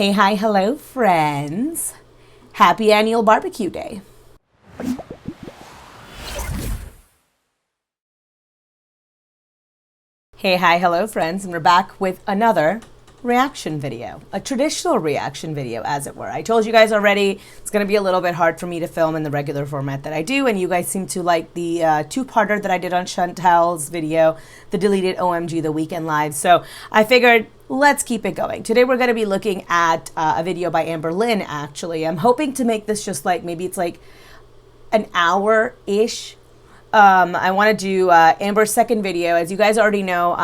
Hey, hi, hello, friends. Happy annual barbecue day. Hey, hi, hello, friends, and we're back with another reaction video, a traditional reaction video, as it were. I told you guys already it's going to be a little bit hard for me to film in the regular format that I do, and you guys seem to like the two-parter that I did on Chantel's video, the deleted OMG The Weekend Live, so I figured let's keep it going. Today we're going to be looking at a video by AmberLynn, actually. I'm hoping to make this just like, maybe it's like an hour-ish. I want to do Amber's second video. As you guys already know,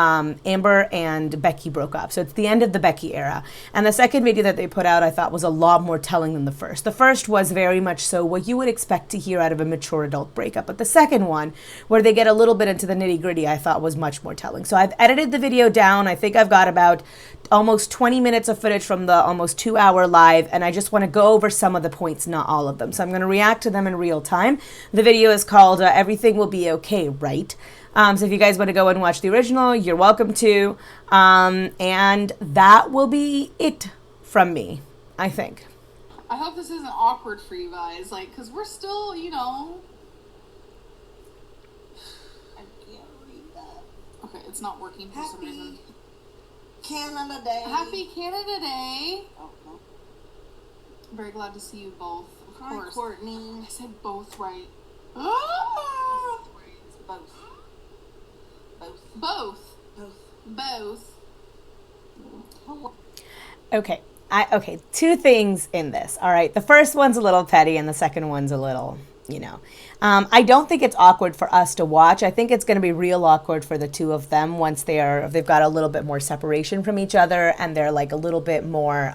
Amber and Becky broke up. So it's the end of the Becky era. And the second video that they put out I thought was a lot more telling than the first. The first was very much so what you would expect to hear out of a mature adult breakup. But the second one, where they get a little bit into the nitty gritty, I thought was much more telling. So I've edited the video down. I think I've got about almost 20 minutes of footage from the almost 2-hour live, and I just want to go over some of the points, not all of them. So I'm going to react to them in real time. The video is called Everything Will Be Okay, Right? So if you guys want to go and watch the original, you're welcome to. And that will be it from me, I think. I hope this isn't awkward for you guys, like, because we're still, you know... I can't read that. Okay, it's not working for some reason. Canada Day. Happy Canada Day. Oh, no. I'm very glad to see you both. Of Hi, course. Courtney. I said both right. Ah! It's both. Both. Both. Both. Okay. Okay, two things in this. All right. The first one's a little petty and the second one's a little, you know. I don't think it's awkward for us to watch. I think it's going to be real awkward for the two of them once they've got a little bit more separation from each other and they're like a little bit more,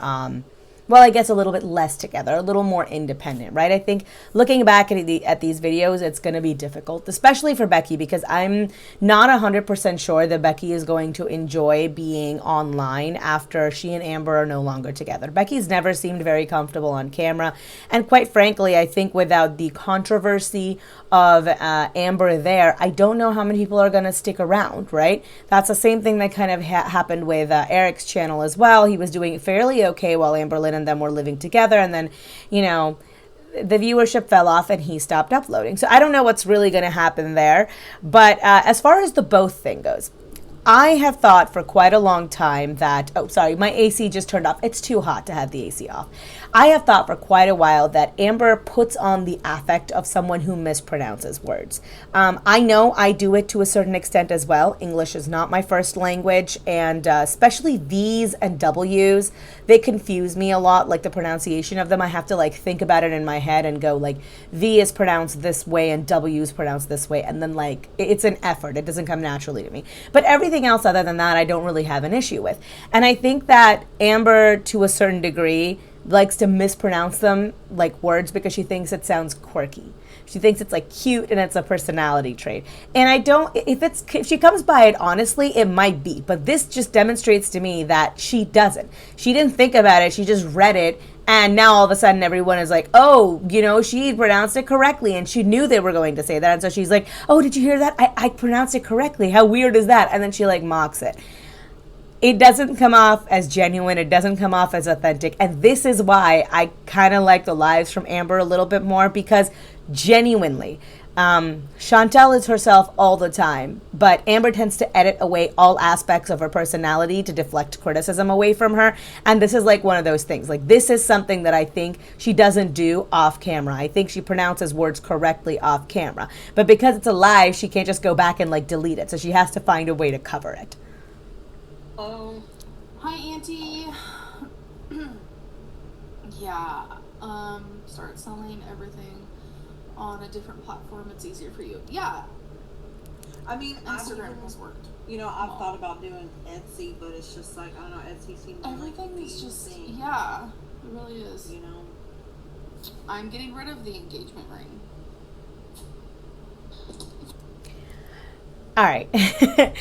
well, I guess a little bit less together, a little more independent, right? I think looking back at these videos, it's going to be difficult, especially for Becky, because I'm not 100% sure that Becky is going to enjoy being online after she and Amber are no longer together. Becky's never seemed very comfortable on camera, and quite frankly, I think without the controversy of Amber there, I don't know how many people are going to stick around, right? That's the same thing that kind of happened with Eric's channel as well. He was doing fairly okay while AmberLynn and them were living together, and then, you know, the viewership fell off and he stopped uploading. So I don't know what's really going to happen there. But as far as the both thing goes, I have thought for quite a long time that, oh, sorry, my AC just turned off. It's too hot to have the AC off. I have thought for quite a while that Amber puts on the affect of someone who mispronounces words. I know I do it to a certain extent as well. English is not my first language, and especially V's and W's, they confuse me a lot, like the pronunciation of them. I have to like think about it in my head and go like, V is pronounced this way and W is pronounced this way, and then like, it's an effort. It doesn't come naturally to me. But everything else other than that, I don't really have an issue with. And I think that Amber, to a certain degree, likes to mispronounce them like words because she thinks it sounds quirky. She thinks it's like cute and it's a personality trait. And I don't, if she comes by it honestly, it might be. But this just demonstrates to me that she doesn't. She didn't think about it. She just read it. And now all of a sudden everyone is like, oh, you know, she pronounced it correctly. And she knew they were going to say that. And so she's like, oh, did you hear that? I pronounced it correctly. How weird is that? And then she like mocks it. It doesn't come off as genuine. It doesn't come off as authentic. And this is why I kind of like the lives from Amber a little bit more, because genuinely, Chantel is herself all the time, but Amber tends to edit away all aspects of her personality to deflect criticism away from her. And this is like one of those things. Like, this is something that I think she doesn't do off camera. I think she pronounces words correctly off camera. But because it's a live, she can't just go back and like delete it. So she has to find a way to cover it. Oh, hi, Auntie. Yeah, start selling everything on a different platform. It's easier for you. Yeah. I mean, Instagram has worked. You know, I've thought about doing Etsy, but it's just like, I don't know, Etsy seems everything like is just, yeah, it really is. You know, I'm getting rid of the engagement ring. All right.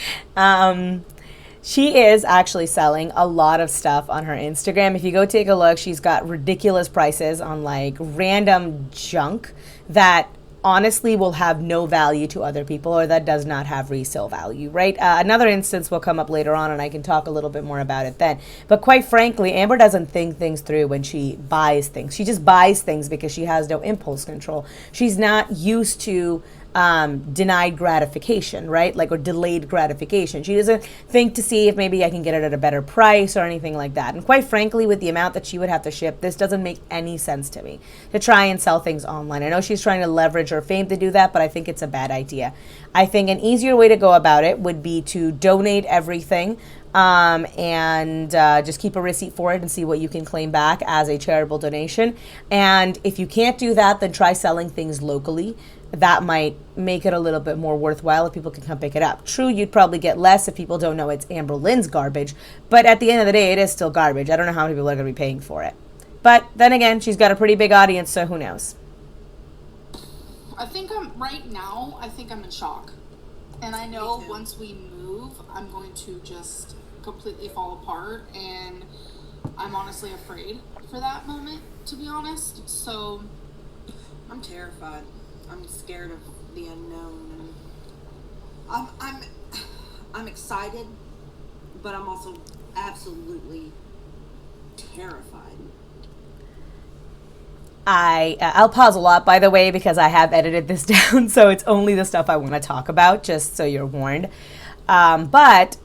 She is actually selling a lot of stuff on her Instagram. If you go take a look, she's got ridiculous prices on like random junk that honestly will have no value to other people, or that does not have resale value, right? Another instance will come up later on, and I can talk a little bit more about it then. But quite frankly, Amber doesn't think things through when she buys things. She just buys things because she has no impulse control. She's not used to denied gratification, right? Like, or delayed gratification. She doesn't think to see if maybe I can get it at a better price or anything like that. And quite frankly, with the amount that she would have to ship, this doesn't make any sense to me to try and sell things online. I know she's trying to leverage her fame to do that, but I think it's a bad idea. I think an easier way to go about it would be to donate everything and just keep a receipt for it and see what you can claim back as a charitable donation. And if you can't do that, then try selling things locally. That might make it a little bit more worthwhile if people can come pick it up. True, you'd probably get less if people don't know it's AmberLynn's garbage, but at the end of the day, it is still garbage. I don't know how many people are going to be paying for it. But then again, she's got a pretty big audience, so who knows? I think right now, I think I'm in shock. And I know once we move, I'm going to just completely fall apart, and I'm honestly afraid for that moment, to be honest. So I'm terrified. I'm scared of the unknown, and I'm excited, but I'm also absolutely terrified. I'll pause a lot, by the way, because I have edited this down, so it's only the stuff I want to talk about, just so you're warned. But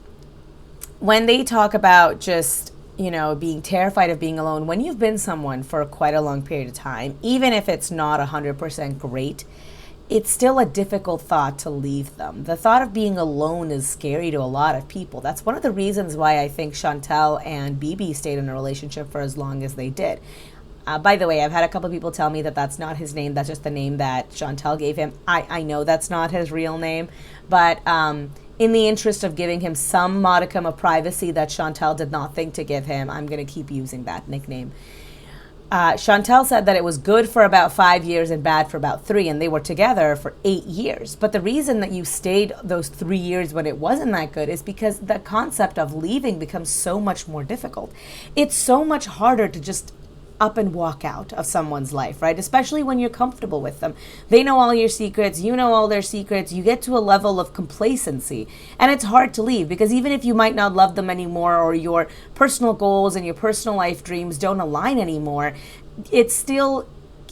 when they talk about just, you know, being terrified of being alone, when you've been someone for quite a long period of time, even if it's not 100% great, it's still a difficult thought to leave them. The thought of being alone is scary to a lot of people. That's one of the reasons why I think Chantel and BB stayed in a relationship for as long as they did. By the way, I've had a couple of people tell me that that's not his name. That's just the name that Chantel gave him. I know that's not his real name, but in the interest of giving him some modicum of privacy that Chantel did not think to give him, I'm going to keep using that nickname. Chantel said that it was good for about 5 years and bad for about 3, and they were together for 8 years. But the reason that you stayed those 3 years when it wasn't that good is because the concept of leaving becomes so much more difficult. It's so much harder to just up and walk out of someone's life, right? Especially when you're comfortable with them. They know all your secrets, you know all their secrets, you get to a level of complacency, and it's hard to leave, because even if you might not love them anymore, or your personal goals and your personal life dreams don't align anymore, it's still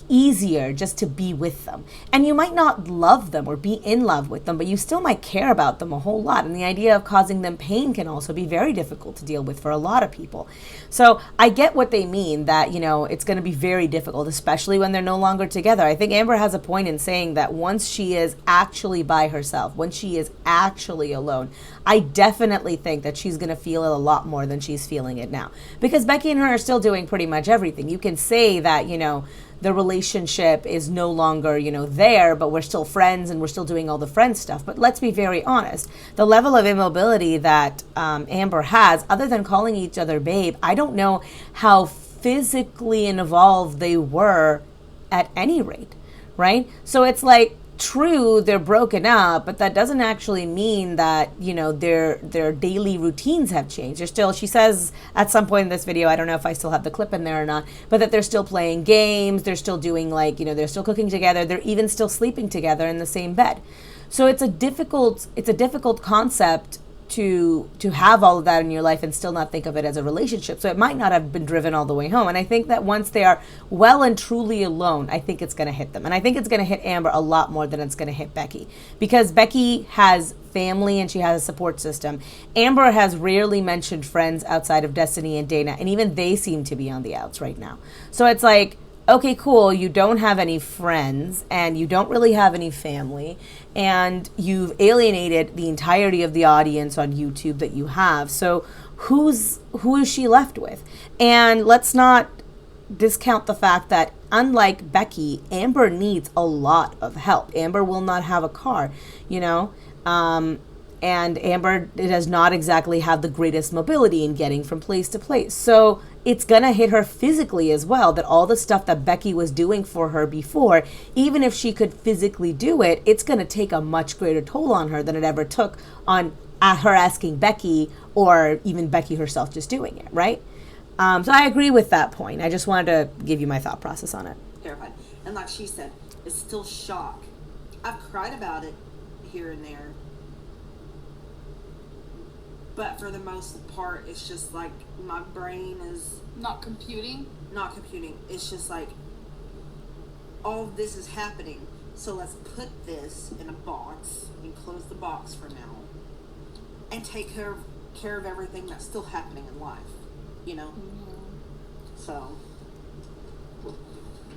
easier just to be with them. And you might not love them or be in love with them, but you still might care about them a whole lot. And the idea of causing them pain can also be very difficult to deal with for a lot of people. So I get what they mean, that, you know, it's going to be very difficult, especially when they're no longer together. I think Amber has a point in saying that once she is actually by herself, when she is actually alone, I definitely think that she's going to feel it a lot more than she's feeling it now. Because Becky and her are still doing pretty much everything. You can say that, you know, the relationship is no longer, you know, there, but we're still friends and we're still doing all the friend stuff. But let's be very honest. The level of immobility that Amber has, other than calling each other babe, I don't know how physically involved they were at any rate, right? So it's like, true, they're broken up, but that doesn't actually mean that, you know, their daily routines have changed. They're still, she says at some point in this video, I don't know if I still have the clip in there or not, but that they're still playing games, they're still doing, like, you know, they're still cooking together, they're even still sleeping together in the same bed. So it's a difficult concept to have all of that in your life and still not think of it as a relationship. So it might not have been driven all the way home. And I think that once they are well and truly alone, I think it's going to hit them. And I think it's going to hit Amber a lot more than it's going to hit Becky, because Becky has family and she has a support system. Amber has rarely mentioned friends outside of Destiny and Dana, and even they seem to be on the outs right now. So it's like, okay, cool, you don't have any friends and you don't really have any family, and you've alienated the entirety of the audience on YouTube that you have. So who is she left with? And let's not discount the fact that, unlike Becky, Amber needs a lot of help. Amber will not have a car, you know, and Amber does not exactly have the greatest mobility in getting from place to place. So it's going to hit her physically as well, that all the stuff that Becky was doing for her before, even if she could physically do it, it's going to take a much greater toll on her than it ever took on her asking Becky, or even Becky herself just doing it, right? So I agree with that point. I just wanted to give you my thought process on it. Terrified. And like she said, it's still shock I've cried about it here and there. But for the most part, it's just like my brain is Not computing. not computing. It's just like all of this is happening. So let's put this in a box and close the box for now, and take care of everything that's still happening in life. You know. So.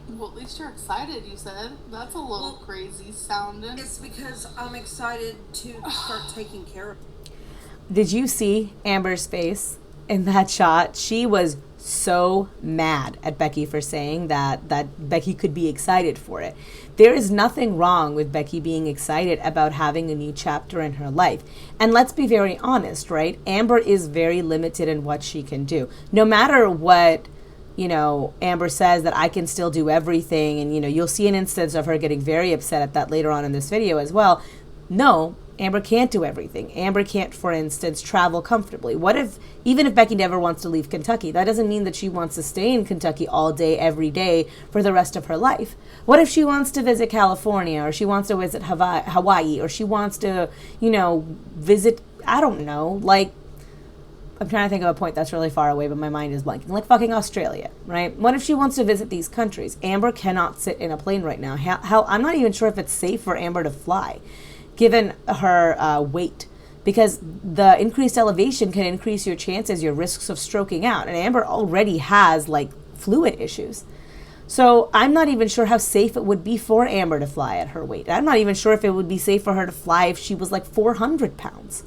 Well, at least you're excited, you said. That's a little crazy sounding. It's because I'm excited to start taking care of. Did you see Amber's face in that shot? She was so mad at Becky for saying that Becky could be excited for it. There is nothing wrong with Becky being excited about having a new chapter in her life. And let's be very honest, right? Amber is very limited in what she can do. No matter what, you know, Amber says that I can still do everything. And, you know, you'll see an instance of her getting very upset at that later on in this video as well. No, Amber can't do everything. Amber can't, for instance, travel comfortably. What if, even if Becky never wants to leave Kentucky, that doesn't mean that she wants to stay in Kentucky all day, every day for the rest of her life. What if she wants to visit California, or she wants to visit Hawaii, or she wants to, you know, visit, I don't know, like, I'm trying to think of a point that's really far away, but my mind is blanking. Like fucking Australia, right? What if she wants to visit these countries? Amber cannot sit in a plane right now. Hell, I'm not even sure if it's safe for Amber to fly, given her weight, because the increased elevation can increase your chances, your risks of stroking out. And Amber already has like fluid issues. So I'm not even sure how safe it would be for Amber to fly at her weight. I'm not even sure if it would be safe for her to fly if she was like 400 pounds.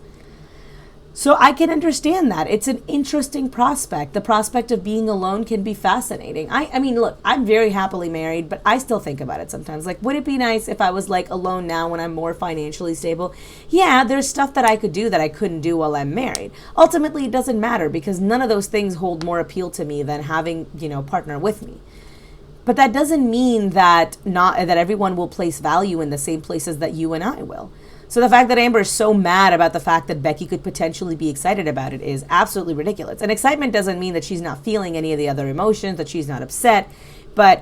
So I can understand that. It's an interesting prospect. The prospect of being alone can be fascinating. I mean, look, I'm very happily married, but I still think about it sometimes. Like, would it be nice if I was like alone now when I'm more financially stable? Yeah, there's stuff that I could do that I couldn't do while I'm married. Ultimately, it doesn't matter because none of those things hold more appeal to me than having, you know, a partner with me. But that doesn't mean that that everyone will place value in the same places that you and I will. So the fact that Amber is so mad about the fact that Becky could potentially be excited about it is absolutely ridiculous. And excitement doesn't mean that she's not feeling any of the other emotions, that she's not upset. But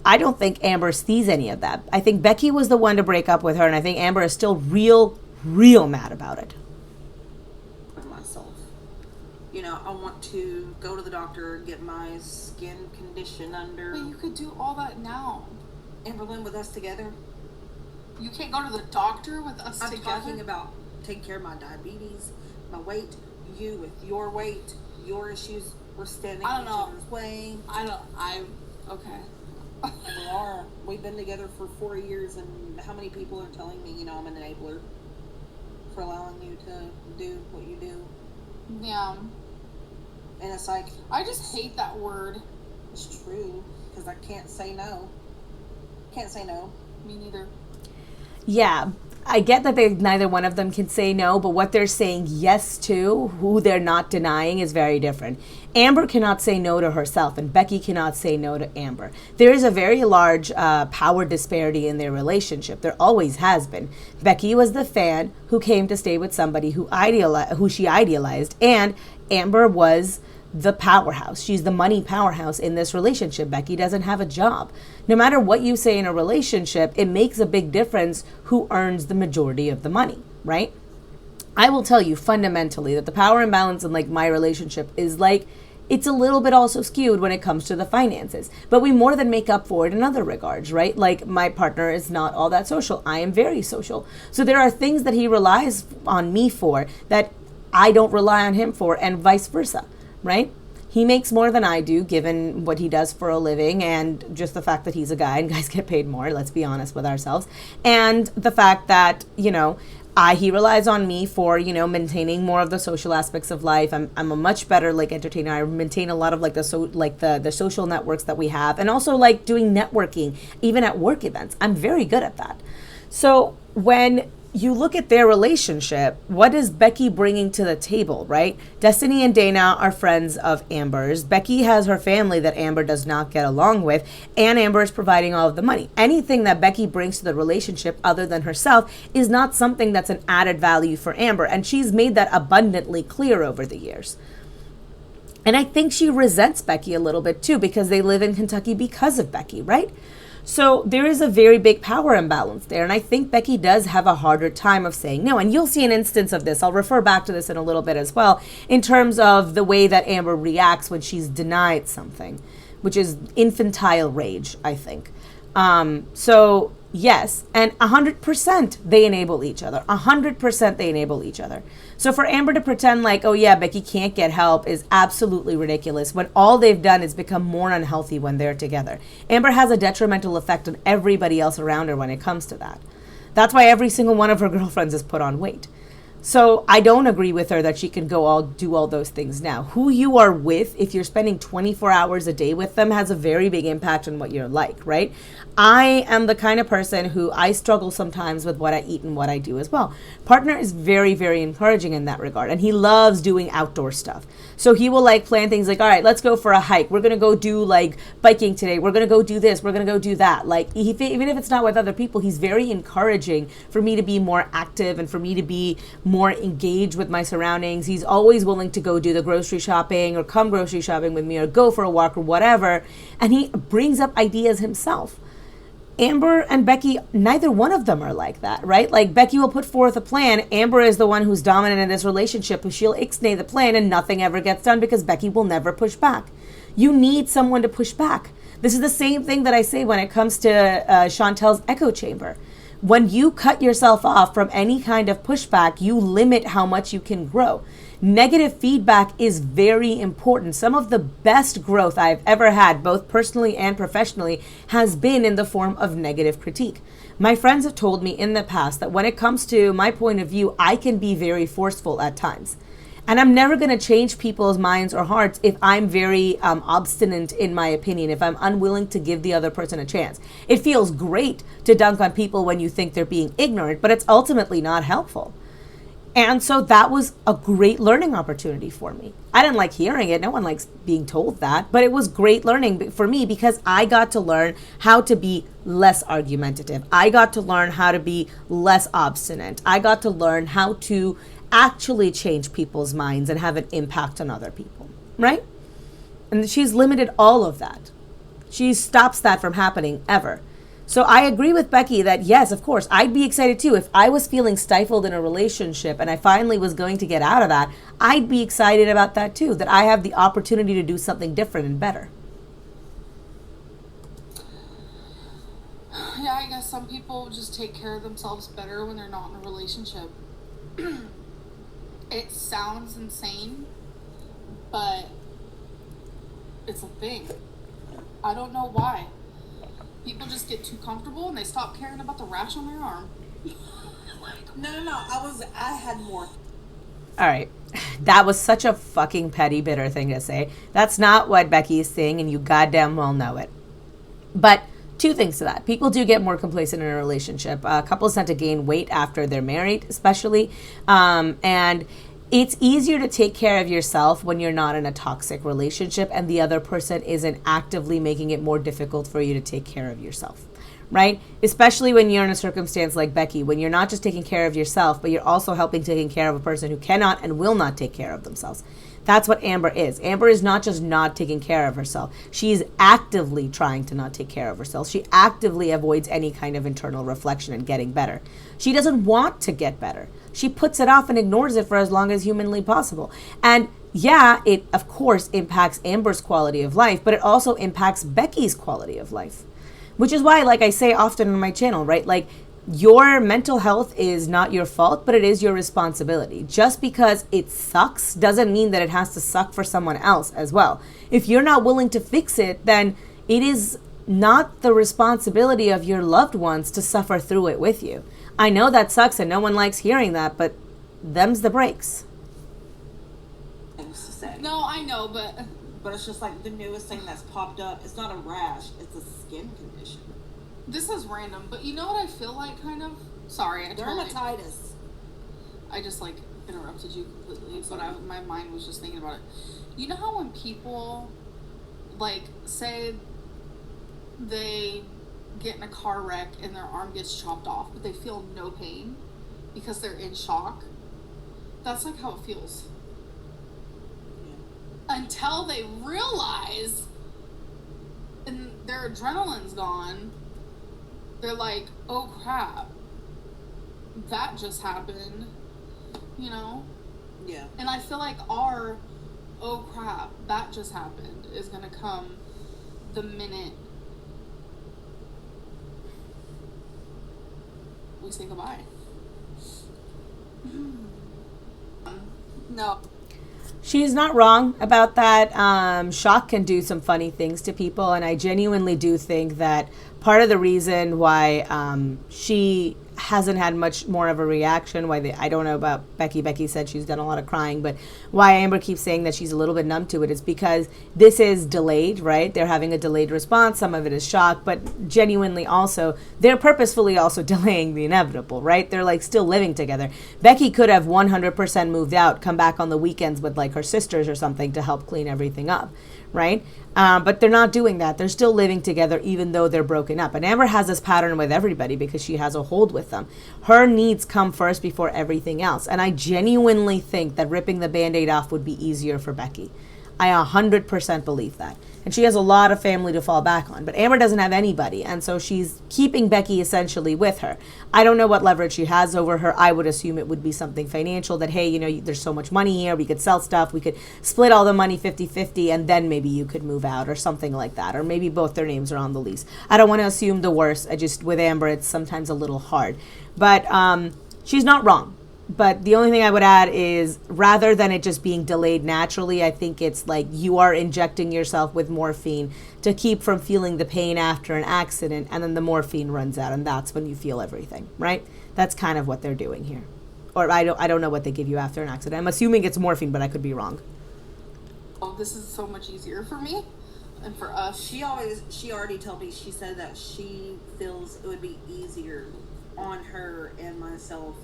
I don't think Amber sees any of that. I think Becky was the one to break up with her, and I think Amber is still real mad about it. Myself. You know, I want to go to the doctor, get my skin condition under. But you could do all that now. AmberLynn, with us together. You can't go to the doctor with us I'm together? talking about taking care of my diabetes, my weight, you with your weight, your issues. We're standing in each other's way. Okay. We are. We've been together for 4 years, and how many people are telling me, you know, I'm an enabler for allowing you to do what you do. Yeah. And it's like... I just hate that word. It's true, because I can't say no. Can't say no. Me neither. Yeah, I get that neither one of them can say no, but what they're saying yes to, who they're not denying, is very different. Amber cannot say no to herself, and Becky cannot say no to Amber. There is a very large power disparity in their relationship. There always has been. Becky was the fan who came to stay with somebody who she idealized, and Amber was the powerhouse. She's the money powerhouse in this relationship. Becky doesn't have a job. No matter what you say in a relationship, it makes a big difference who earns the majority of the money, right? I will tell you fundamentally that the power imbalance in like my relationship is like, it's a little bit also skewed when it comes to the finances, but we more than make up for it in other regards, right? Like my partner is not all that social. I am very social. So there are things that he relies on me for that I don't rely on him for, and vice versa. Right? He makes more than I do, given what he does for a living, and just the fact that he's a guy and guys get paid more, let's be honest with ourselves. And the fact that, you know, he relies on me for, you know, maintaining more of the social aspects of life. I'm a much better like entertainer. I maintain a lot of like the social networks that we have, and also like doing networking, even at work events. I'm very good at that. So when you look at their relationship, what is Becky bringing to the table, right? Destiny and Dana are friends of Amber's. Becky has her family that Amber does not get along with, and Amber is providing all of the money. Anything that Becky brings to the relationship other than herself is not something that's an added value for Amber, and she's made that abundantly clear over the years. And I think she resents Becky a little bit too, because they live in Kentucky because of Becky, right? So there is a very big power imbalance there. And I think Becky does have a harder time of saying no. And you'll see an instance of this. I'll refer back to this in a little bit as well, in terms of the way that Amber reacts when she's denied something, which is infantile rage, I think. So yes, and 100% they enable each other. 100% they enable each other. So for Amber to pretend like, oh yeah, Becky can't get help is absolutely ridiculous when all they've done is become more unhealthy when they're together. Amber has a detrimental effect on everybody else around her when it comes to that. That's why every single one of her girlfriends has put on weight. So I don't agree with her that she can go do all those things now. Who you are with, if you're spending 24 hours a day with them, has a very big impact on what you're like, right? I am the kind of person who I struggle sometimes with what I eat and what I do as well. Partner is very, very encouraging in that regard, and he loves doing outdoor stuff. So he will like plan things like, all right, let's go for a hike. We're going to go do like biking today. We're going to go do this. We're going to go do that. Like even if it's not with other people, he's very encouraging for me to be more active and for me to be more engaged with my surroundings. He's always willing to go do the grocery shopping or come grocery shopping with me or go for a walk or whatever. And he brings up ideas himself. Amber and Becky, neither one of them are like that, right? Like Becky will put forth a plan. Amber is the one who's dominant in this relationship, who she'll ixnay the plan and nothing ever gets done because Becky will never push back. You need someone to push back. This is the same thing that I say when it comes to Chantel's echo chamber. When you cut yourself off from any kind of pushback, you limit how much you can grow. Negative feedback is very important. Some of the best growth I've ever had, both personally and professionally, has been in the form of negative critique. My friends have told me in the past that when it comes to my point of view, I can be very forceful at times. And I'm never going to change people's minds or hearts if I'm very obstinate in my opinion, if I'm unwilling to give the other person a chance. It feels great to dunk on people when you think they're being ignorant, but it's ultimately not helpful. And so that was a great learning opportunity for me. I didn't like hearing it. No one likes being told that. But it was great learning for me because I got to learn how to be less argumentative. I got to learn how to be less obstinate. I got to learn how to actually change people's minds and have an impact on other people, right? And she's limited all of that. She stops that from happening ever. So I agree with Becky that yes, of course, I'd be excited too. If I was feeling stifled in a relationship and I finally was going to get out of that, I'd be excited about that too, that I have the opportunity to do something different and better. Yeah, I guess some people just take care of themselves better when they're not in a relationship. It sounds insane, but it's a thing. I don't know why. People just get too comfortable and they stop caring about the rash on their arm. No. I had more. All right. That was such a fucking petty, bitter thing to say. That's not what Becky is saying, and you goddamn well know it. But two things to that. People do get more complacent in a relationship. Couples tend to gain weight after they're married, especially. And it's easier to take care of yourself when you're not in a toxic relationship and the other person isn't actively making it more difficult for you to take care of yourself, right? Especially when you're in a circumstance like Becky, when you're not just taking care of yourself, but you're also helping taking care of a person who cannot and will not take care of themselves. That's what Amber is. Amber is not just not taking care of herself. She's actively trying to not take care of herself. She actively avoids any kind of internal reflection and getting better. She doesn't want to get better. She puts it off and ignores it for as long as humanly possible. And yeah, it of course impacts Amber's quality of life, but it also impacts Becky's quality of life. Which is why, like I say often on my channel, right? Like, your mental health is not your fault, but it is your responsibility. Just because it sucks doesn't mean that it has to suck for someone else as well. If you're not willing to fix it, then it is not the responsibility of your loved ones to suffer through it with you. I know that sucks and no one likes hearing that, but them's the breaks. Things to say. No, I know, but it's just like the newest thing that's popped up. It's not a rash, it's a skin condition. this is random, but you know what I feel like, kind of? Sorry, dermatitis. I just like interrupted you completely, but my mind was just thinking about it. You know how when people like say they get in a car wreck and their arm gets chopped off, but they feel no pain because they're in shock? That's like how it feels. Yeah. Until they realize and their adrenaline's gone they're like, oh crap, that just happened, you know? Yeah. And I feel like our, oh crap, that just happened is gonna come the minute we say goodbye. No. She's not wrong about that. Shock can do some funny things to people, and I genuinely do think that part of the reason why she hasn't had much more of a reaction, I don't know about Becky. Becky said she's done a lot of crying, but why Amber keeps saying that she's a little bit numb to it is because this is delayed, right? They're having a delayed response. Some of it is shock, but genuinely also, they're purposefully also delaying the inevitable, right? They're like still living together. Becky could have 100% moved out, come back on the weekends with like her sisters or something to help clean everything up, right? But they're not doing that. They're still living together even though they're broken up. And Amber has this pattern with everybody because she has a hold with them. Her needs come first before everything else. And I genuinely think that ripping the Band-Aid off would be easier for Becky. I 100% believe that. And she has a lot of family to fall back on. But Amber doesn't have anybody. And so she's keeping Becky essentially with her. I don't know what leverage she has over her. I would assume it would be something financial that, hey, you know, there's so much money here. We could sell stuff. We could split all the money 50-50 and then maybe you could move out or something like that. Or maybe both their names are on the lease. I don't want to assume the worst. With Amber, it's sometimes a little hard. But she's not wrong. But the only thing I would add is rather than it just being delayed naturally, I think it's like you are injecting yourself with morphine to keep from feeling the pain after an accident, and then the morphine runs out, and that's when you feel everything, right? That's kind of what they're doing here. Or I don't know what they give you after an accident. I'm assuming it's morphine, but I could be wrong. Oh, this is so much easier for me and for us. She already told me, she said that she feels it would be easier on her and myself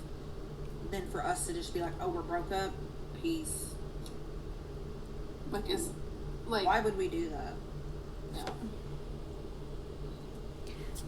than for us to just be like, oh, we're broke up, peace. Like, why would we do that? Yeah.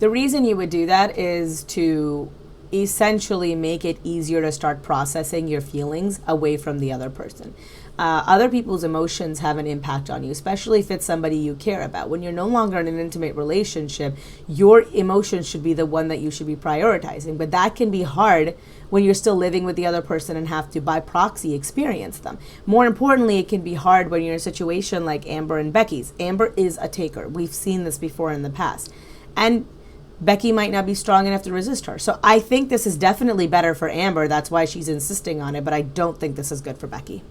The reason you would do that is to essentially make it easier to start processing your feelings away from the other person. Other people's emotions have an impact on you, especially if it's somebody you care about. When you're no longer in an intimate relationship, your emotions should be the one that you should be prioritizing. But that can be hard when you're still living with the other person and have to, by proxy, experience them. More importantly, it can be hard when you're in a situation like Amber and Becky's. Amber is a taker. We've seen this before in the past. And Becky might not be strong enough to resist her. So I think this is definitely better for Amber. That's why she's insisting on it. But I don't think this is good for Becky.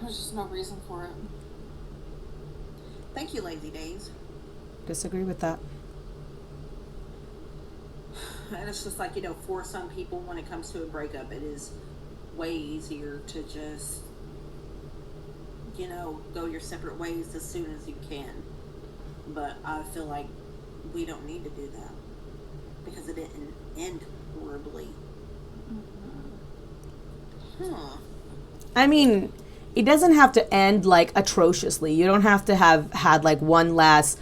There's just no reason for it. Thank you, Lazy Days. Disagree with that. And it's just like, you know, for some people, when it comes to a breakup, it is way easier to just, you know, go your separate ways as soon as you can. But I feel like we don't need to do that because it didn't end horribly. Huh. I mean, it doesn't have to end like atrociously. You don't have to have had like one last,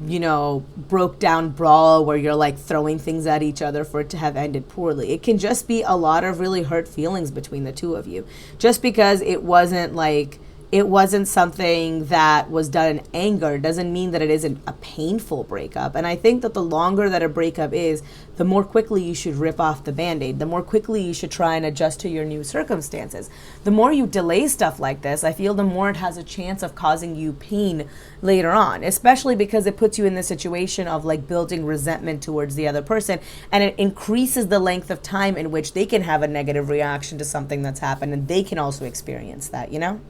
you know, broke down brawl where you're like throwing things at each other for it to have ended poorly. It can just be a lot of really hurt feelings between the two of you. Just because it wasn't something that was done in anger doesn't mean that it isn't a painful breakup. And I think that the longer that a breakup is, the more quickly you should rip off the Band-Aid. The more quickly you should try and adjust to your new circumstances. The more you delay stuff like this, I feel the more it has a chance of causing you pain later on, especially because it puts you in the situation of like building resentment towards the other person, and it increases the length of time in which they can have a negative reaction to something that's happened, and they can also experience that, you know?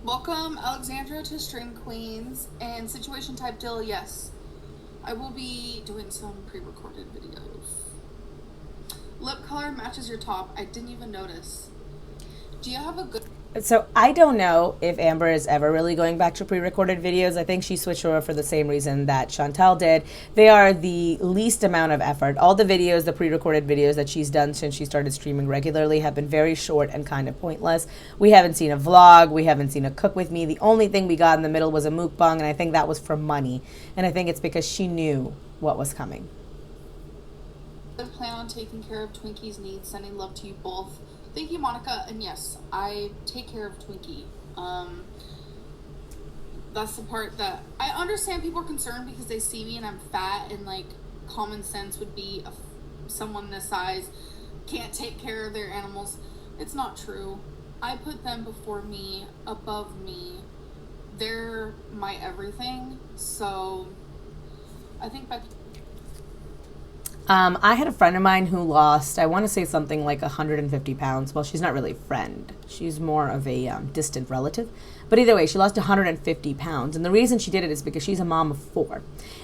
Welcome, Alexandra, to String Queens. And situation type deal, yes. I will be doing some pre-recorded videos. Lip color matches your top. I didn't even notice. Do you have a good... So I don't know if Amber is ever really going back to pre-recorded videos. I think she switched over for the same reason that Chantal did. They are the least amount of effort. All the videos, the pre-recorded videos that she's done since she started streaming regularly have been very short and kind of pointless. We haven't seen a vlog. We haven't seen a cook with me. The only thing we got in the middle was a mukbang, and I think that was for money. And I think it's because she knew what was coming. I plan on taking care of Twinkie's needs, sending love to you both. Thank you, Monica. And yes, I take care of Twinkie. that's the part that I understand people are concerned because they see me and I'm fat, and like common sense would be someone this size can't take care of their animals. It's not true. I put them before me, above me. They're my everything. So I think Becky. I had a friend of mine who lost, I want to say something like 150 pounds. Well, she's not really a friend. She's more of a distant relative. But either way, she lost 150 pounds. And the reason she did it is because she's a mom of 4.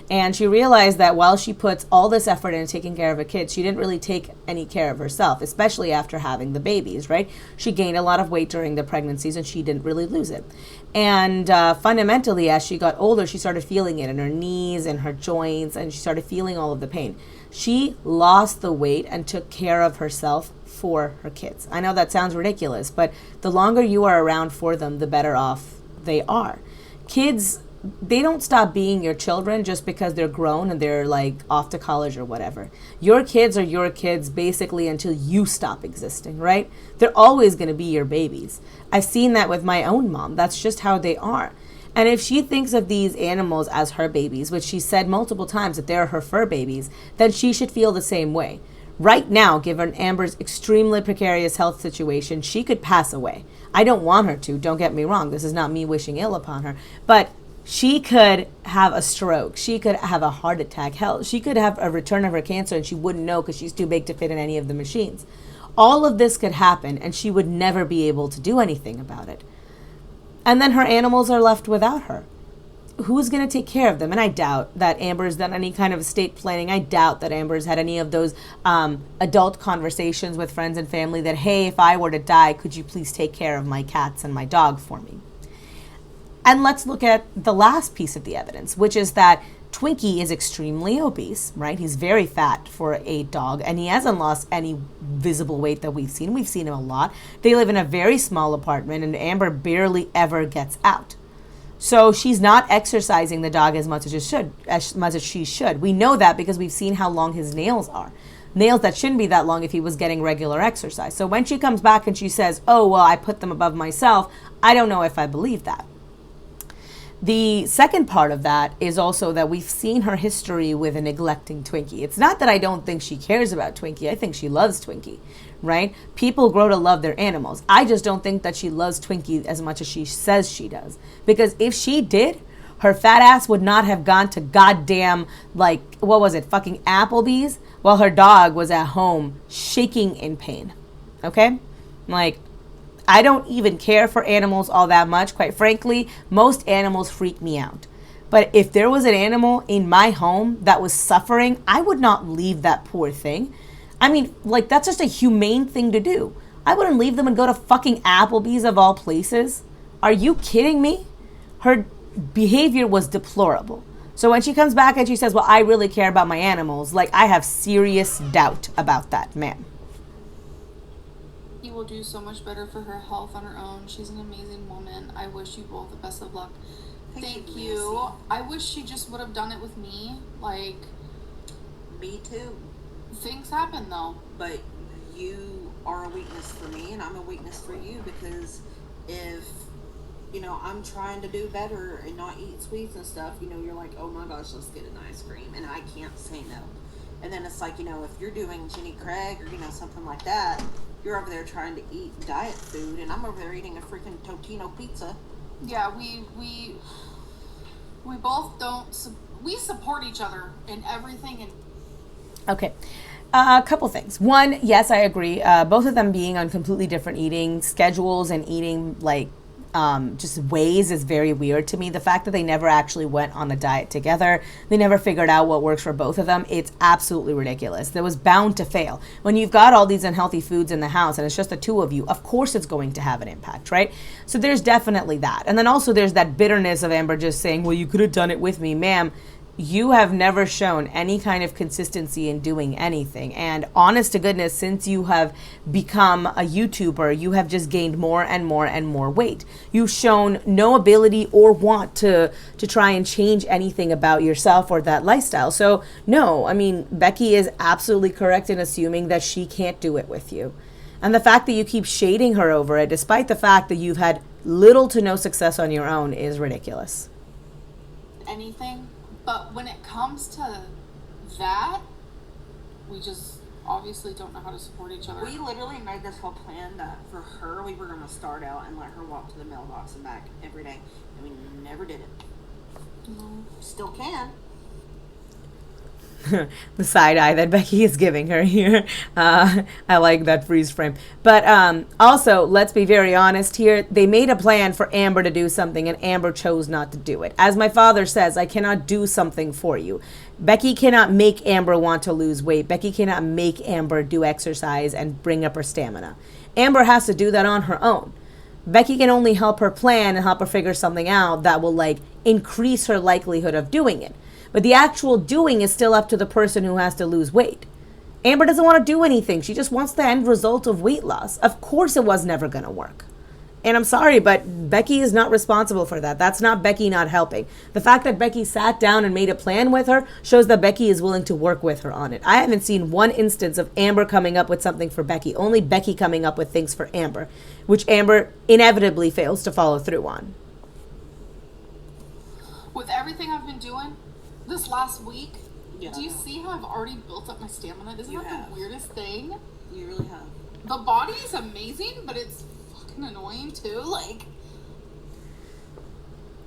And she realized that while she puts all this effort into taking care of her kids, she didn't really take any care of herself, especially after having the babies, right? She gained a lot of weight during the pregnancies and she didn't really lose it. And fundamentally, as she got older, she started feeling it in her knees and her joints, and she started feeling all of the pain. She lost the weight and took care of herself for her kids. I know that sounds ridiculous, but the longer you are around for them, the better off they are. Kids, they don't stop being your children just because they're grown and they're like off to college or whatever. Your kids are your kids basically until you stop existing, right? They're always going to be your babies. I've seen that with my own mom. That's just how they are. And if she thinks of these animals as her babies, which she said multiple times that they're her fur babies, then she should feel the same way. Right now, given Amber's extremely precarious health situation, she could pass away. I don't want her to, don't get me wrong. This is not me wishing ill upon her. But she could have a stroke. She could have a heart attack. Hell, she could have a return of her cancer and she wouldn't know because she's too big to fit in any of the machines. All of this could happen and she would never be able to do anything about it. And then her animals are left without her. Who's going to take care of them? And I doubt that Amber's done any kind of estate planning. I doubt that Amber's had any of those adult conversations with friends and family that, hey, if I were to die, could you please take care of my cats and my dog for me? And let's look at the last piece of the evidence, which is that Twinkie is extremely obese, right? He's very fat for a dog, and he hasn't lost any visible weight that we've seen. We've seen him a lot. They live in a very small apartment, and Amber barely ever gets out. So she's not exercising the dog as much as she should. We know that because we've seen how long his nails are. Nails that shouldn't be that long if he was getting regular exercise. So when she comes back and she says, oh, well, I put them above myself, I don't know if I believe that. The second part of that is also that we've seen her history with a neglecting Twinkie. It's not that I don't think she cares about Twinkie. I think she loves Twinkie, right? People grow to love their animals. I just don't think that she loves Twinkie as much as she says she does. Because if she did, her fat ass would not have gone to goddamn, fucking Applebee's while her dog was at home shaking in pain. Okay? I don't even care for animals all that much. Quite frankly, most animals freak me out. But if there was an animal in my home that was suffering, I would not leave that poor thing. I mean, that's just a humane thing to do. I wouldn't leave them and go to fucking Applebee's of all places. Are you kidding me? Her behavior was deplorable. So when she comes back and she says, well, I really care about my animals, I have serious doubt about that, ma'am. Will do so much better for her health on her own. She's an amazing woman. I wish you both the best of luck. Thank you. I wish she just would have done it with me. Me too. Things happen though. But you are a weakness for me and I'm a weakness for you, because if I'm trying to do better and not eat sweets and stuff, you're like, oh my gosh, let's get an ice cream, and I can't say no. And then it's if you're doing Jenny Craig or something like that, you're over there trying to eat diet food, and I'm over there eating a freaking Totino pizza. Yeah, we both don't. We support each other in everything. And okay, a couple things. One, yes, I agree. Both of them being on completely different eating schedules and eating just ways is very weird to me. The fact that they never actually went on a diet together, they never figured out what works for both of them, it's absolutely ridiculous. That was bound to fail. When you've got all these unhealthy foods in the house and it's just the two of you, of course it's going to have an impact, right? So there's definitely that. And then also there's that bitterness of Amber just saying, well, you could have done it with me. Ma'am, you have never shown any kind of consistency in doing anything. And honest to goodness, since you have become a YouTuber, you have just gained more and more and more weight. You've shown no ability or want to try and change anything about yourself or that lifestyle. So no, I mean, Becky is absolutely correct in assuming that she can't do it with you. And the fact that you keep shading her over it, despite the fact that you've had little to no success on your own, is ridiculous. anything. But when it comes to that, we just obviously don't know how to support each other. We literally made this whole plan that for her, we were going to start out and let her walk to the mailbox and back every day. And we never did it. No. Still can. The side eye that Becky is giving her here. I like that freeze frame. But also, let's be very honest here. They made a plan for Amber to do something, and Amber chose not to do it. As my father says, I cannot do something for you. Becky cannot make Amber want to lose weight. Becky cannot make Amber do exercise and bring up her stamina. Amber has to do that on her own. Becky can only help her plan and help her figure something out that will, like, increase her likelihood of doing it. But the actual doing is still up to the person who has to lose weight. Amber doesn't want to do anything. She just wants the end result of weight loss. Of course it was never going to work. And I'm sorry, but Becky is not responsible for that. That's not Becky not helping. The fact that Becky sat down and made a plan with her shows that Becky is willing to work with her on it. I haven't seen one instance of Amber coming up with something for Becky. Only Becky coming up with things for Amber, which Amber inevitably fails to follow through on. With everything I've been doing this last week, Yeah. do you see how I've already built up my stamina? Isn't You that have. the weirdest thing? You really have. The body is amazing, but it's fucking annoying too. Like,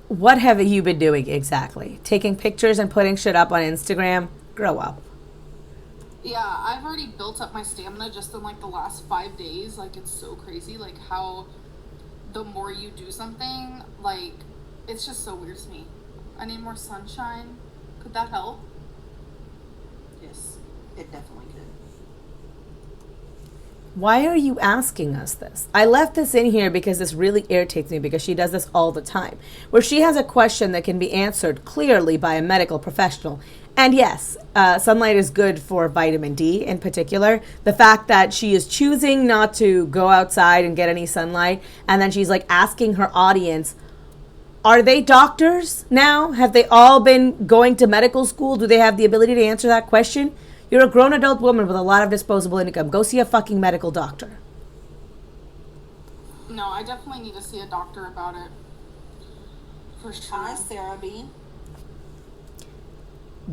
What have you been doing exactly? Taking pictures and putting shit up on Instagram? Grow up. yeah, I've already built up my stamina just in like the last 5 days. Like, it's so crazy. Like, how the more you do something, like, it's just so weird to me. I need more sunshine. Could that help? Yes, it definitely could. Why are you asking us this? I left this in here because this really irritates me because she does this all the time, where she has a question that can be answered clearly by a medical professional. And yes, sunlight is good for vitamin D in particular. The fact that she is choosing not to go outside and get any sunlight, and then she's like asking her audience, are they doctors now? Have they all been going to medical school? Do they have the ability to answer that question? You're a grown adult woman with a lot of disposable income. Go see a fucking medical doctor. No, I definitely need to see a doctor about it. For sure. Hi, Sarah B.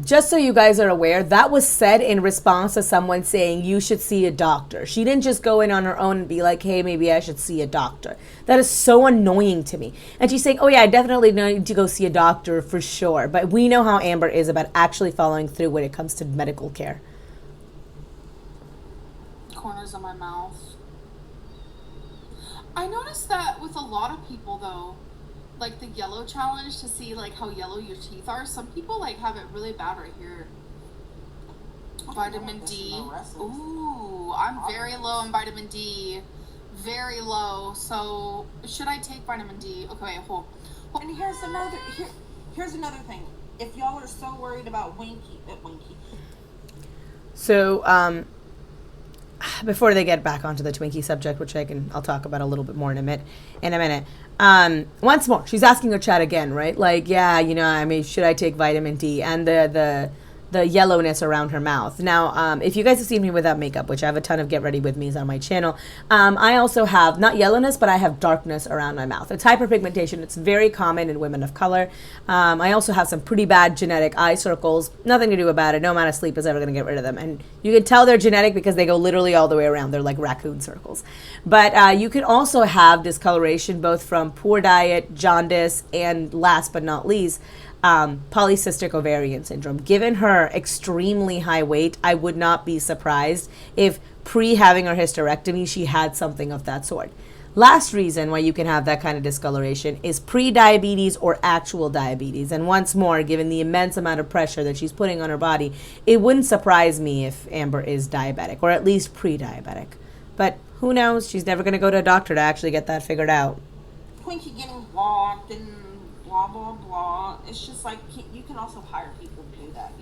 Just so you guys are aware, that was said in response to someone saying you should see a doctor. She didn't just go in on her own and be like, hey, maybe I should see a doctor. That is so annoying to me. And she's saying, oh yeah, I definitely need to go see a doctor for sure. But we know how Amber is about actually following through when it comes to medical care. Corners of my mouth. I noticed that with a lot of people though, like the yellow challenge to see like how yellow your teeth are. Some people like have it really bad right here. Vitamin D. Ooh, I'm very low on vitamin D. Very low. So should I take vitamin D? Okay, hold. And here's another thing. If y'all are so worried about Winky. So, before they get back onto the Twinkie subject, which I'll talk about a little bit more in a minute. Once more, she's asking her chat again, right? Like, yeah, I mean, should I take vitamin D? And the yellowness around her mouth. Now, if you guys have seen me without makeup, which I have a ton of Get Ready With Me's on my channel, I also have, not yellowness, but I have darkness around my mouth. It's hyperpigmentation. It's very common in women of color. I also have some pretty bad genetic eye circles. Nothing to do about it. No amount of sleep is ever going to get rid of them. And you can tell they're genetic because they go literally all the way around. They're like raccoon circles. But you can also have discoloration both from poor diet, jaundice, and last but not least, polycystic ovarian syndrome. Given her extremely high weight, I would not be surprised if having her hysterectomy, she had something of that sort. Last reason why you can have that kind of discoloration is pre-diabetes or actual diabetes. And once more, given the immense amount of pressure that she's putting on her body, it wouldn't surprise me if Amber is diabetic, or at least pre-diabetic. But who knows? She's never going to go to a doctor to actually get that figured out. Twinkie getting walked and blah, blah, blah. It's just like, you can also hire people to do that,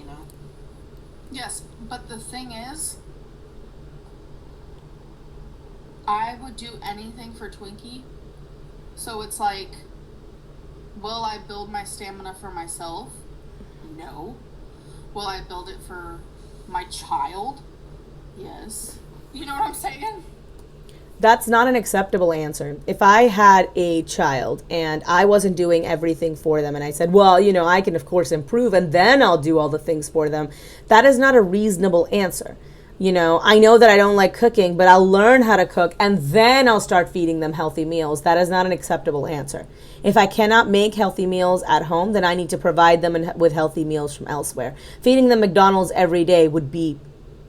Yes, but the thing is, I would do anything for Twinkie. So it's like, will I build my stamina for myself? No. Will I build it for my child? Yes. You know what I'm saying? That's not an acceptable answer. If I had a child and I wasn't doing everything for them and I said, well, you know, I can of course improve and then I'll do all the things for them, that is not a reasonable answer. You know that I don't like cooking, but I'll learn how to cook and then I'll start feeding them healthy meals. That is not an acceptable answer. If I cannot make healthy meals at home, then I need to provide them with healthy meals from elsewhere. Feeding them McDonald's every day would be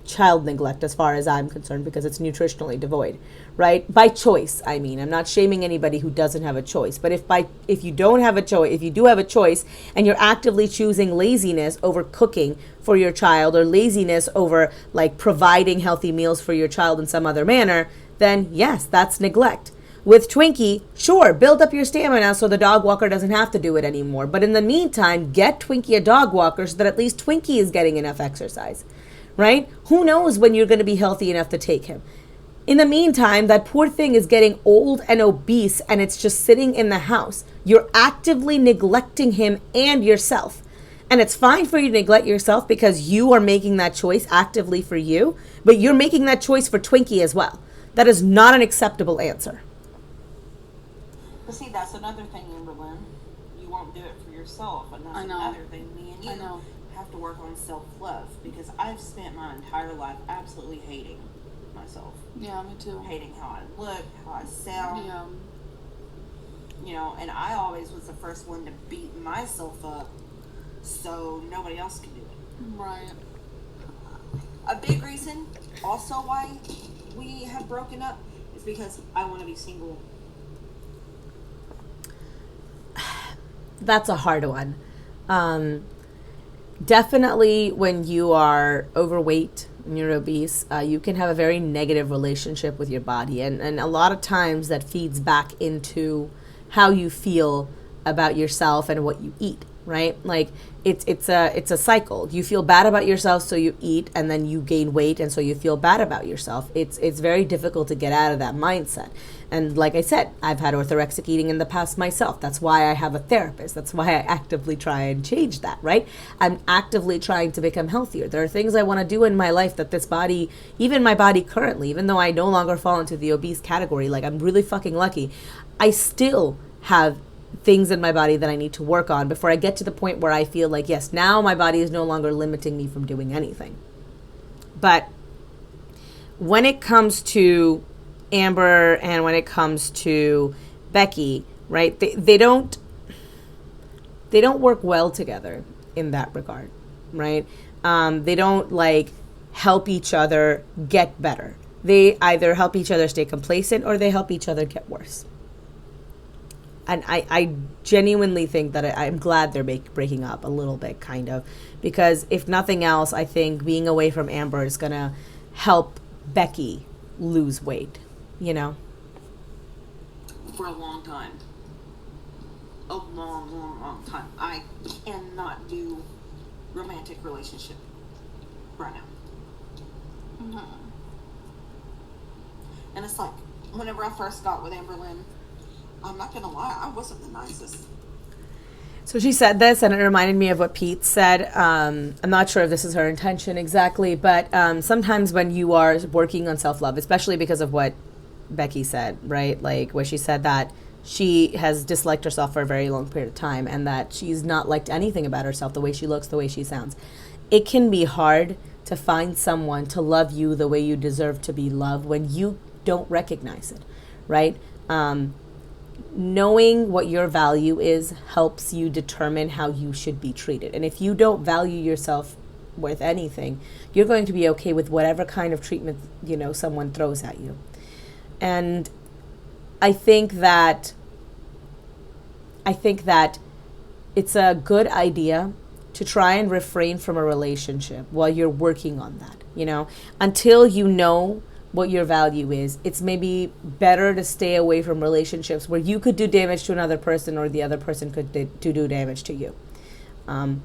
child neglect as far as I'm concerned, because it's nutritionally devoid, right? By choice, I mean. I'm not shaming anybody who doesn't have a choice, but if you don't have a choice, if you do have a choice and you're actively choosing laziness over cooking for your child, or laziness over like providing healthy meals for your child in some other manner, then yes, that's neglect. With Twinkie, sure, build up your stamina so the dog walker doesn't have to do it anymore. But in the meantime, get Twinkie a dog walker so that at least Twinkie is getting enough exercise. Right? Who knows when you're going to be healthy enough to take him? In the meantime, that poor thing is getting old and obese and it's just sitting in the house. You're actively neglecting him and yourself. And it's fine for you to neglect yourself because you are making that choice actively for you, but you're making that choice for Twinkie as well. That is not an acceptable answer. But see, that's another thing, AmberLynn. You won't do it for yourself. And that's another thing, me and you have to work on self-love, because I've spent my entire life absolutely hating myself. Yeah, me too. Hating how I look, how I sound. Yeah. You know, and I always was the first one to beat myself up so nobody else could do it. Right. A big reason also why we have broken up is because I want to be single. That's a hard one. Definitely when you are overweight and you're obese, you can have a very negative relationship with your body. And a lot of times that feeds back into how you feel about yourself and what you eat, right? Like it's a cycle. You feel bad about yourself, so you eat, and then you gain weight, and so you feel bad about yourself. It's very difficult to get out of that mindset. And like I said, I've had orthorexic eating in the past myself. That's why I have a therapist. That's why I actively try and change that, right? I'm actively trying to become healthier. There are things I want to do in my life that this body, even my body currently, even though I no longer fall into the obese category, like I'm really fucking lucky, I still have things in my body that I need to work on before I get to the point where I feel like, yes, now my body is no longer limiting me from doing anything. But when it comes to Amber and when it comes to Becky, right, they don't work well together in that regard, right? They don't like help each other get better. They either help each other stay complacent or they help each other get worse. And I genuinely think that I'm glad they're breaking up a little bit, kind of, because if nothing else, I think being away from Amber is going to help Becky lose weight, you know? For a long time. A long time. I cannot do romantic relationship right now. Mm-hmm. And it's like, whenever I first got with AmberLynn, I'm not gonna lie, I wasn't the nicest. So she said this, and it reminded me of what Pete said. I'm not sure if this is her intention exactly, but sometimes when you are working on self-love, especially because of what Becky said, right? Like where she said that she has disliked herself for a very long period of time and that she's not liked anything about herself, the way she looks, the way she sounds. It can be hard to find someone to love you the way you deserve to be loved when you don't recognize it, right? Knowing what your value is helps you determine how you should be treated. And if you don't value yourself worth anything, you're going to be okay with whatever kind of treatment, you know, someone throws at you. And I think that it's a good idea to try and refrain from a relationship while you're working on that, you know, until you know what your value is. It's maybe better to stay away from relationships where you could do damage to another person or the other person could do damage to you. I'm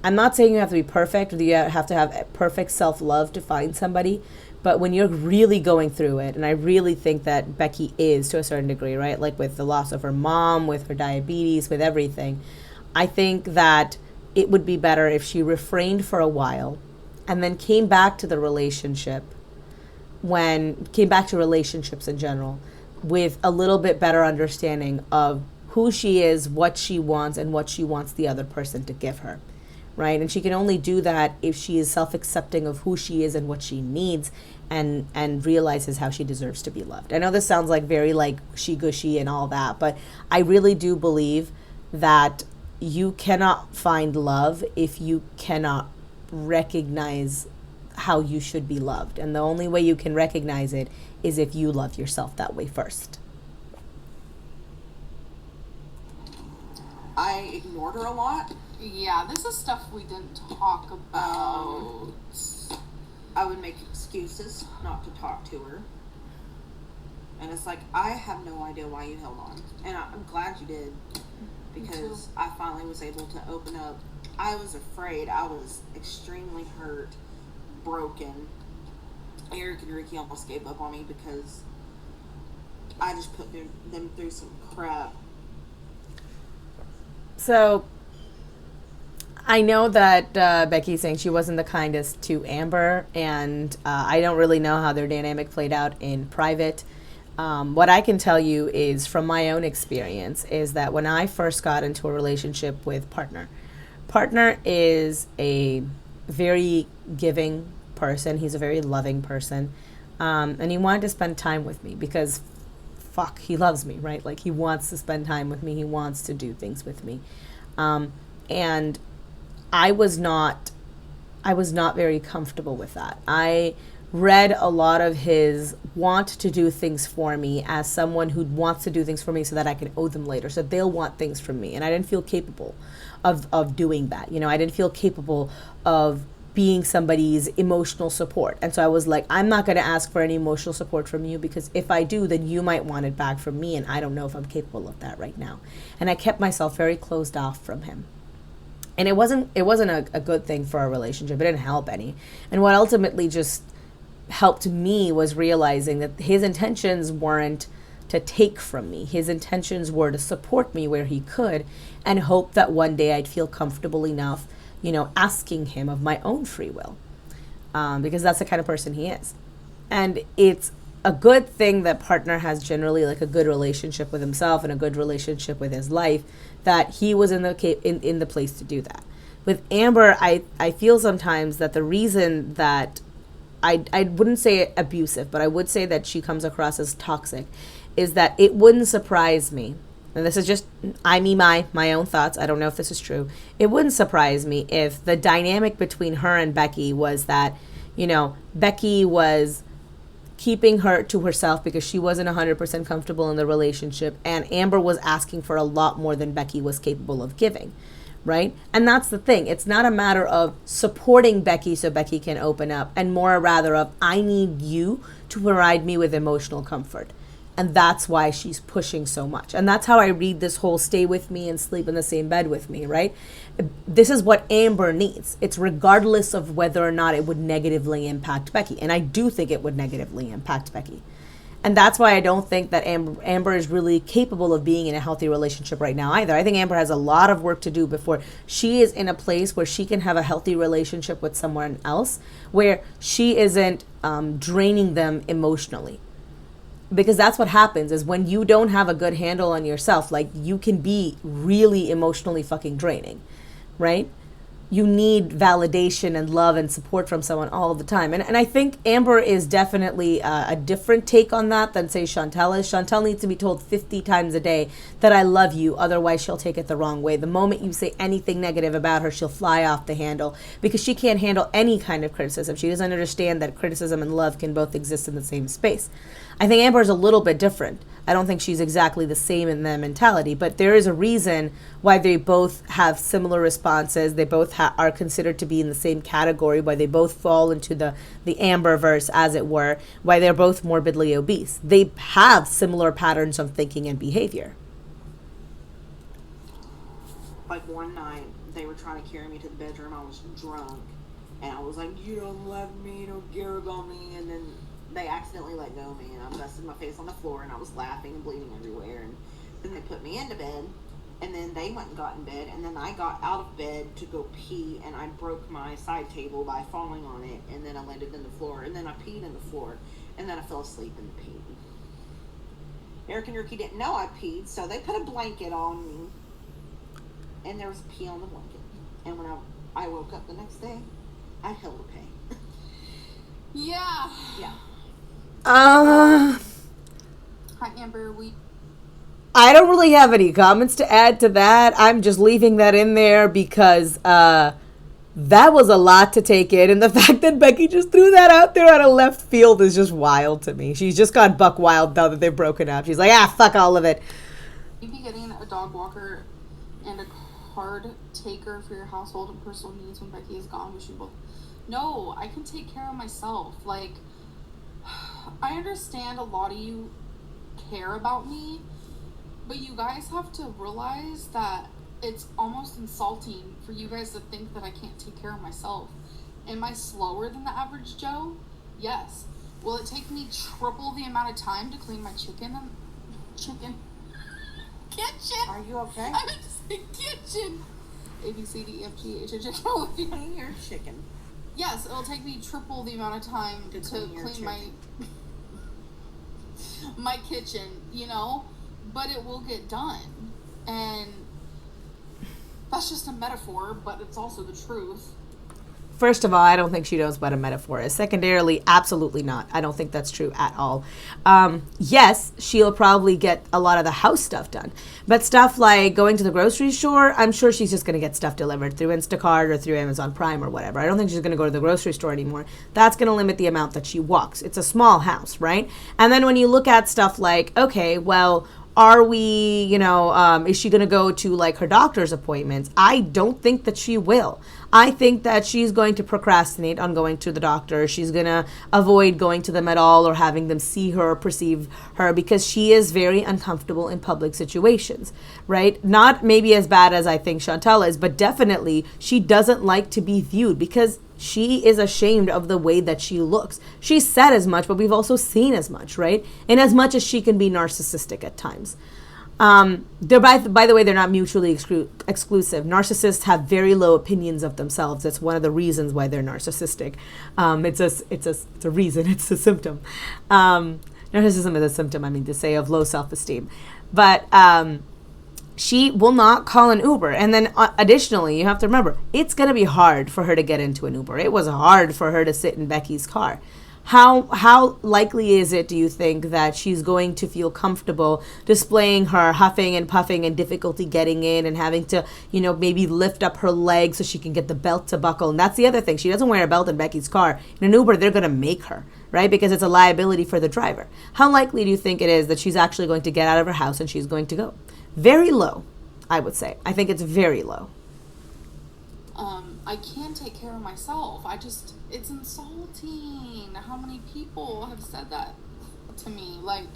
not saying you have to be perfect or that you have to have perfect self-love to find somebody, but when you're really going through it, and I really think that Becky is to a certain degree, right? Like with the loss of her mom, with her diabetes, with everything, I think that it would be better if she refrained for a while and then came back to the relationship came back to relationships in general, with a little bit better understanding of who she is, what she wants, and what she wants the other person to give her, right? And she can only do that if she is self-accepting of who she is and what she needs, and realizes how she deserves to be loved. I know this sounds like very like she-gushy and all that, but I really do believe that you cannot find love if you cannot recognize how you should be loved. And the only way you can recognize it is if you love yourself that way first. I ignored her a lot. Yeah, this is stuff we didn't talk about. I would make excuses not to talk to her. And it's like, I have no idea why you held on. And I'm glad you did. Because I finally was able to open up. I was afraid. I was extremely hurt, broken. Eric and Ricky almost gave up on me because I just put them through some crap. So I know that Becky's saying she wasn't the kindest to Amber, and I don't really know how their dynamic played out in private. What I can tell you is from my own experience is that when I first got into a relationship with Partner is a very giving person. He's a very loving person. And he wanted to spend time with me because fuck, he loves me, right? Like he wants to spend time with me. He wants to do things with me. And I was not very comfortable with that. I read a lot of his want to do things for me as someone who wants to do things for me so that I can owe them later. So they'll want things from me. And I didn't feel capable of doing that. You know, I didn't feel capable of being somebody's emotional support. And so I was like, I'm not going to ask for any emotional support from you because if I do, then you might want it back from me. And I don't know if I'm capable of that right now. And I kept myself very closed off from him. And it wasn't a good thing for our relationship. It didn't help any. And what ultimately just helped me was realizing that his intentions weren't to take from me. His intentions were to support me where he could and hope that one day I'd feel comfortable enough, you know, asking him of my own free will, because that's the kind of person he is. And it's a good thing that Partner has generally like a good relationship with himself and a good relationship with his life, that he was in the place to do that. With Amber, I feel sometimes that the reason that I wouldn't say abusive, but I would say that she comes across as toxic, is that it wouldn't surprise me, and this is just my own thoughts, I don't know if this is true, it wouldn't surprise me if the dynamic between her and Becky was that, you know, Becky was keeping her to herself because she wasn't 100% comfortable in the relationship, and Amber was asking for a lot more than Becky was capable of giving. Right? And that's the thing. It's not a matter of supporting Becky so Becky can open up, and more rather of, I need you to provide me with emotional comfort. And that's why she's pushing so much. And that's how I read this whole stay with me and sleep in the same bed with me, right? This is what Amber needs. It's regardless of whether or not it would negatively impact Becky. And I do think it would negatively impact Becky. And that's why I don't think that Amber is really capable of being in a healthy relationship right now either. I think Amber has a lot of work to do before she is in a place where she can have a healthy relationship with someone else, where she isn't draining them emotionally. Because that's what happens is when you don't have a good handle on yourself, like you can be really emotionally fucking draining, right? You need validation and love and support from someone all the time. And I think Amber is definitely a different take on that than, say, Chantel is. Chantel needs to be told 50 times a day that I love you, otherwise she'll take it the wrong way. The moment you say anything negative about her, she'll fly off the handle because she can't handle any kind of criticism. She doesn't understand that criticism and love can both exist in the same space. I think Amber is a little bit different. I don't think she's exactly the same in their mentality, but there is a reason why they both have similar responses. They both are considered to be in the same category, why they both fall into the Amberverse, as it were, why they're both morbidly obese. They have similar patterns of thinking and behavior. Like one night, they were trying to carry me to the bedroom. I was drunk, and I was like, you don't love me, you don't care about me, and then they accidentally let go of me, and I busted my face on the floor, and I was laughing and bleeding everywhere, and then they put me into bed, and then they went and got in bed, and then I got out of bed to go pee, and I broke my side table by falling on it, and then I landed in the floor, and then I peed in the floor, And then I fell asleep and peed. Eric and Ricky didn't know I peed, so they put a blanket on me. And there was pee on the blanket. And when I woke up the next day, I held a pain. Yeah. Yeah. Uh, Hi, Amber. I don't really have any comments to add to that. I'm just leaving that in there because that was a lot to take in. And the fact that Becky just threw that out there out of left field is just wild to me. She's just gone buck wild now that they've broken up. She's like, fuck all of it. You'd be getting a dog walker and a card taker for your household and personal needs when Becky is gone. Wish you both. No, I can take care of myself. Like, I understand a lot of you care about me, but you guys have to realize that it's almost insulting for you guys to think that I can't take care of myself. Am I slower than the average Joe? Yes. Will it take me triple the amount of time to clean my kitchen? Are you okay? I'm in the kitchen. A, B, C, D, E, F, G, H, I, J, K, L, M, N, O, P. Clean your chicken. Yes, it'll take me triple the amount of time to clean my kitchen, you know, but it will get done. And that's just a metaphor, but it's also the truth. First of all, I don't think she knows what a metaphor is. Secondarily, absolutely not. I don't think that's true at all. Yes, she'll probably get a lot of the house stuff done. But stuff like going to the grocery store, I'm sure she's just going to get stuff delivered through Instacart or through Amazon Prime or whatever. I don't think she's going to go to the grocery store anymore. That's going to limit the amount that she walks. It's a small house, right? And then when you look at stuff like, okay, well, are we, is she going to go to like her doctor's appointments? I don't think that she will. I think that she's going to procrastinate on going to the doctor. She's going to avoid going to them at all or having them see her or perceive her because she is very uncomfortable in public situations, right? Not maybe as bad as I think Chantal is, but definitely she doesn't like to be viewed because she is ashamed of the way that she looks. She said as much, but we've also seen as much, right? And as much as she can be narcissistic at times. They're by the way, they're not mutually exclusive. Narcissists have very low opinions of themselves. That's one of the reasons why they're narcissistic. It's a reason. It's a symptom. Narcissism is a symptom, to say, of low self-esteem. But she will not call an Uber. And then additionally, you have to remember, it's going to be hard for her to get into an Uber. It was hard for her to sit in Becky's car. How likely is it, do you think, that she's going to feel comfortable displaying her huffing and puffing and difficulty getting in and having to, maybe lift up her legs so she can get the belt to buckle? And that's the other thing. She doesn't wear a belt in Becky's car. In an Uber, they're going to make her, right? Because it's a liability for the driver. How likely do you think it is that she's actually going to get out of her house and she's going to go? Very low, I would say. I think it's very low. I can take care of myself. It's insulting how many people have said that to me. Like,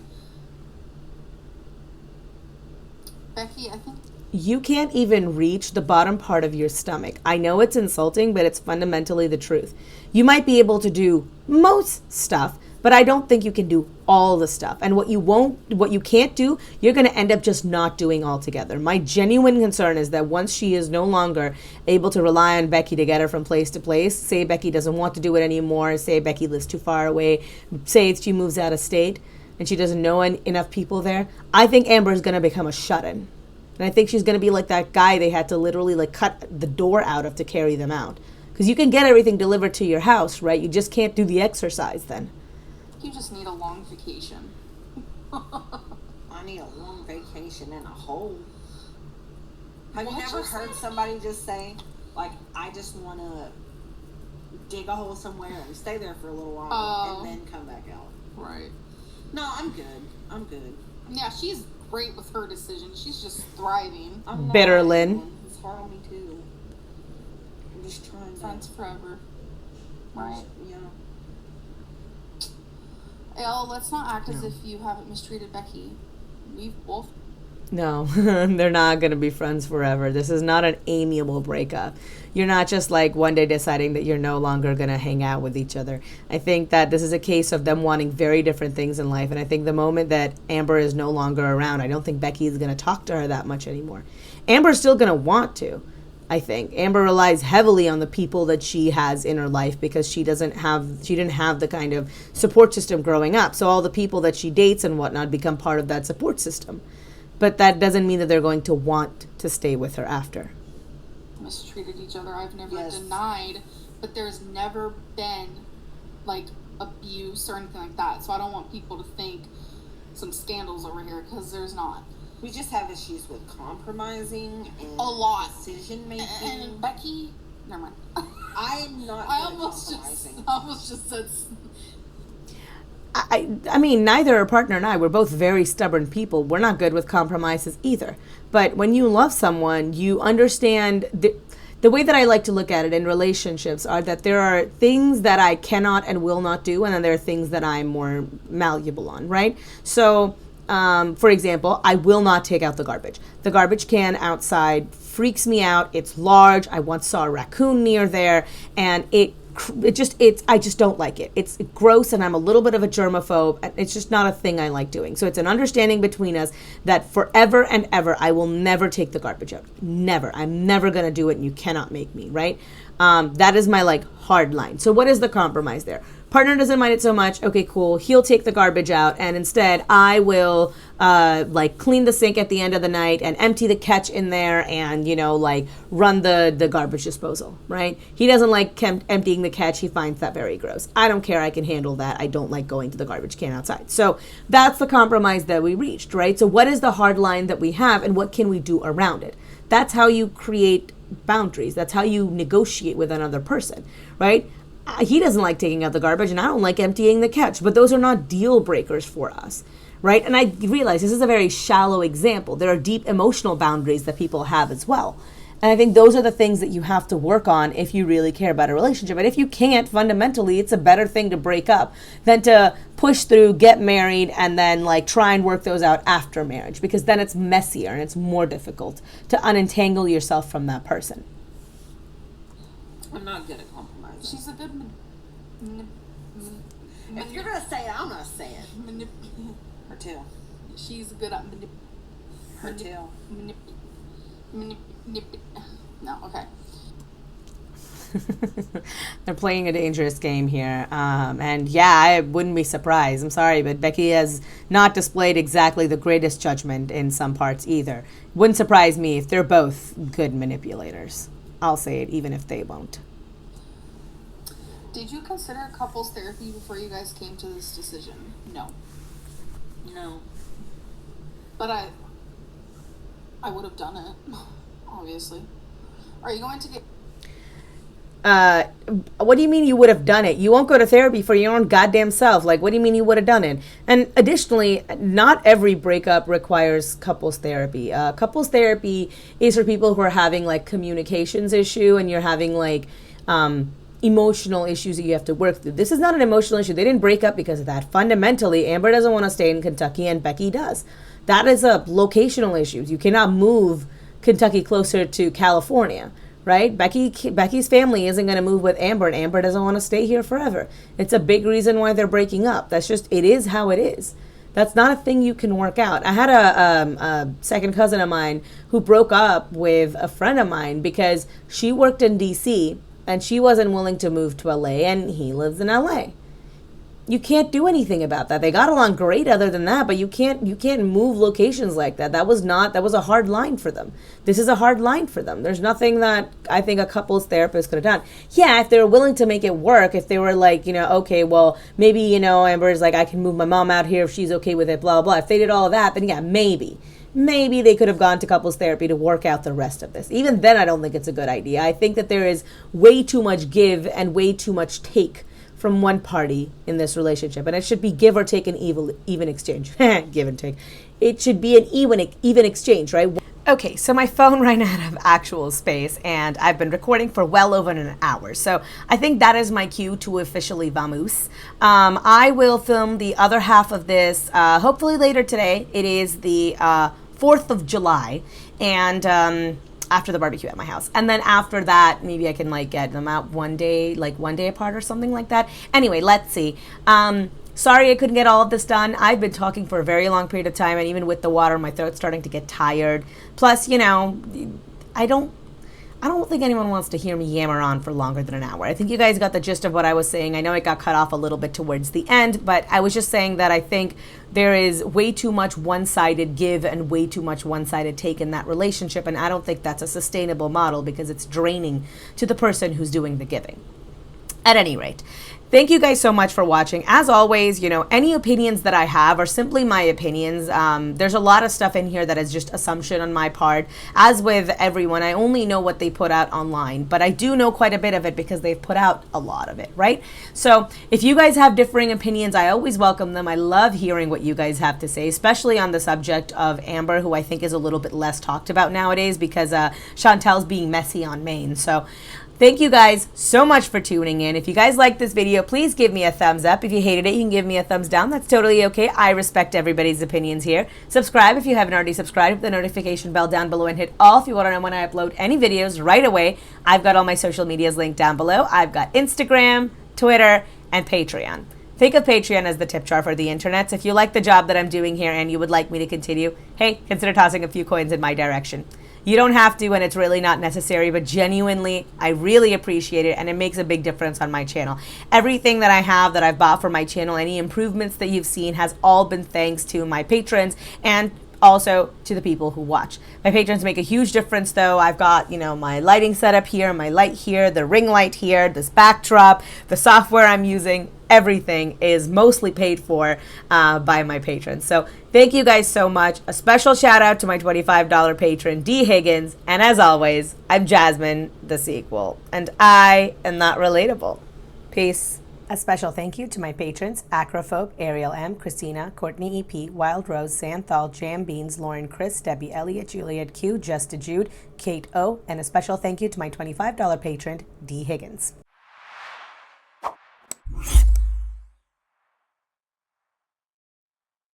Becky, I think you can't even reach the bottom part of your stomach. I know it's insulting, but it's fundamentally the truth. You might be able to do most stuff, but I don't think you can do all the stuff. And what you can't do, you're going to end up just not doing altogether. My genuine concern is that once she is no longer able to rely on Becky to get her from place to place, say Becky doesn't want to do it anymore, say Becky lives too far away, say she moves out of state and she doesn't know enough people there, I think Amber is going to become a shut-in. And I think she's going to be like that guy they had to literally cut the door out of to carry them out. Because you can get everything delivered to your house, right? You just can't do the exercise then. You just need a long vacation. I need a long vacation in a hole. Have you never heard somebody just say, like, I just want to dig a hole somewhere and stay there for a little while and then come back out? Right. No, I'm good. Yeah, she's great with her decision. She's just thriving. AmberLynn. It's hard on me too. I'm just trying to. Friends forever. Right? Yeah. Elle, let's not act as if you haven't mistreated Becky. We've both. No, they're not going to be friends forever. This is not an amiable breakup. You're not just like one day deciding that you're no longer going to hang out with each other. I think that this is a case of them wanting very different things in life. And I think the moment that Amber is no longer around, I don't think Becky is going to talk to her that much anymore. Amber's still going to want to. I think Amber relies heavily on the people that she has in her life because she didn't have the kind of support system growing up. So all the people that she dates and whatnot become part of that support system. But that doesn't mean that they're going to want to stay with her after. Mistreated each other. I've never Yes. denied, but there's never been like abuse or anything like that. So I don't want people to think some scandals over here, because there's not. We just have issues with compromising and A lot. decision making. And Becky, never mind. I'm not I good at compromising. almost just said. I mean, neither her partner and I, we're both very stubborn people. We're not good with compromises either. But when you love someone, you understand the way that I like to look at it in relationships are that there are things that I cannot and will not do, and then there are things that I'm more malleable on, right? So, for example, I will not take out the garbage. The garbage can outside freaks me out. It's large. I once saw a raccoon near there, and I just don't like it. It's gross, and I'm a little bit of a germaphobe. It's just not a thing I like doing. So it's an understanding between us that forever and ever, I will never take the garbage out. Never. I'm never going to do it, and you cannot make me, right? That is my, like, hard line. So what is the compromise there? Partner doesn't mind it so much. Okay, cool. He'll take the garbage out, and instead I will clean the sink at the end of the night and empty the catch in there and, run the garbage disposal, right? He doesn't like emptying the catch. He finds that very gross. I don't care. I can handle that. I don't like going to the garbage can outside. So that's the compromise that we reached, right? So what is the hard line that we have, and what can we do around it? That's how you create boundaries. That's how you negotiate with another person, right? He doesn't like taking out the garbage, and I don't like emptying the catch, but those are not deal breakers for us, right? And I realize this is a very shallow example. There are deep emotional boundaries that people have as well. And I think those are the things that you have to work on if you really care about a relationship. And if you can't, fundamentally, it's a better thing to break up than to push through, get married, and then try and work those out after marriage, because then it's messier and it's more difficult to unentangle yourself from that person. I'm not good at compromising. She's a good. If you're gonna say it, I'm gonna say it. Her too. She's good at Her too. No, okay. They're playing a dangerous game here. And yeah, I wouldn't be surprised. I'm sorry, but Becky has not displayed exactly the greatest judgment in some parts either. Wouldn't surprise me if they're both good manipulators. I'll say it, even if they won't. Did you consider couples therapy before you guys came to this decision? No. No. But I would have done it, obviously. Are you going to get... What do you mean you would have done it? You won't go to therapy for your own goddamn self. What do you mean you would have done it? And additionally, not every breakup requires couples therapy. Couples therapy is for people who are having communications issue, and you're having emotional issues that you have to work through. This is not an emotional issue. They didn't break up because of that. Fundamentally, Amber doesn't want to stay in Kentucky, and Becky does. That is a locational issue. You cannot move Kentucky closer to California, right? Becky's family isn't going to move with Amber, and Amber doesn't want to stay here forever. It's a big reason why they're breaking up. That's just, it is how it is. That's not a thing you can work out. I had a second cousin of mine who broke up with a friend of mine because she worked in DC and she wasn't willing to move to LA, and he lives in LA. You can't do anything about that. They got along great other than that, but you can't move locations like that. That was a hard line for them. This is a hard line for them. There's nothing that I think a couples therapist could have done. Yeah, if they were willing to make it work, if they were okay, well, maybe, Amber's I can move my mom out here if she's okay with it, blah, blah. If they did all of that, then yeah, maybe they could have gone to couples therapy to work out the rest of this. Even then, I don't think it's a good idea. I think that there is way too much give and way too much take from one party in this relationship, and it should be give or take an even exchange. Give and take. It should be an even exchange, right? Okay, so my phone ran out of actual space, and I've been recording for well over an hour, so I think that is my cue to officially vamos. I will film the other half of this hopefully later today. It is the 4th of July, and after the barbecue at my house. And then after that, maybe I can get them out one day apart or something like that. Anyway, let's see. Sorry I couldn't get all of this done. I've been talking for a very long period of time, and even with the water, my throat's starting to get tired. Plus, I I don't think anyone wants to hear me yammer on for longer than an hour. I think you guys got the gist of what I was saying. I know it got cut off a little bit towards the end, but I was just saying that I think there is way too much one-sided give and way too much one-sided take in that relationship, and I don't think that's a sustainable model because it's draining to the person who's doing the giving. At any rate, thank you guys so much for watching. As always, you know, any opinions that I have are simply my opinions. There's a lot of stuff in here that is just assumption on my part. As with everyone, I only know what they put out online, but I do know quite a bit of it because they've put out a lot of it, right? So if you guys have differing opinions, I always welcome them. I love hearing what you guys have to say, especially on the subject of Amber, who I think is a little bit less talked about nowadays because Chantel's being messy on Maine. So thank you guys so much for tuning in. If you guys liked this video, please give me a thumbs up. If you hated it, you can give me a thumbs down. That's totally okay. I respect everybody's opinions here. Subscribe if you haven't already subscribed. Hit the notification bell down below and hit all if you want to know when I upload any videos right away. I've got all my social medias linked down below. I've got Instagram, Twitter, and Patreon. Think of Patreon as the tip jar for the internet. So if you like the job that I'm doing here and you would like me to continue, hey, consider tossing a few coins in my direction. You don't have to, and it's really not necessary, but genuinely, I really appreciate it, and it makes a big difference on my channel. Everything that I have that I've bought for my channel, any improvements that you've seen, has all been thanks to my patrons and also to the people who watch. My patrons make a huge difference, though. I've got, you know, my lighting setup here, my light here, the ring light here, this backdrop, the software I'm using. Everything is mostly paid for by my patrons. So thank you guys so much. A special shout out to my $25 patron, D. Higgins. And as always, I'm Jasmine, the sequel. And I am not relatable. Peace. A special thank you to my patrons, Acrofolk, Ariel M, Christina, Courtney EP, Wild Rose, Santhal, Jam Beans, Lauren Chris, Debbie Elliott, Juliet Q, Just a Jude, Kate O, and a special thank you to my $25 patron, D. Higgins.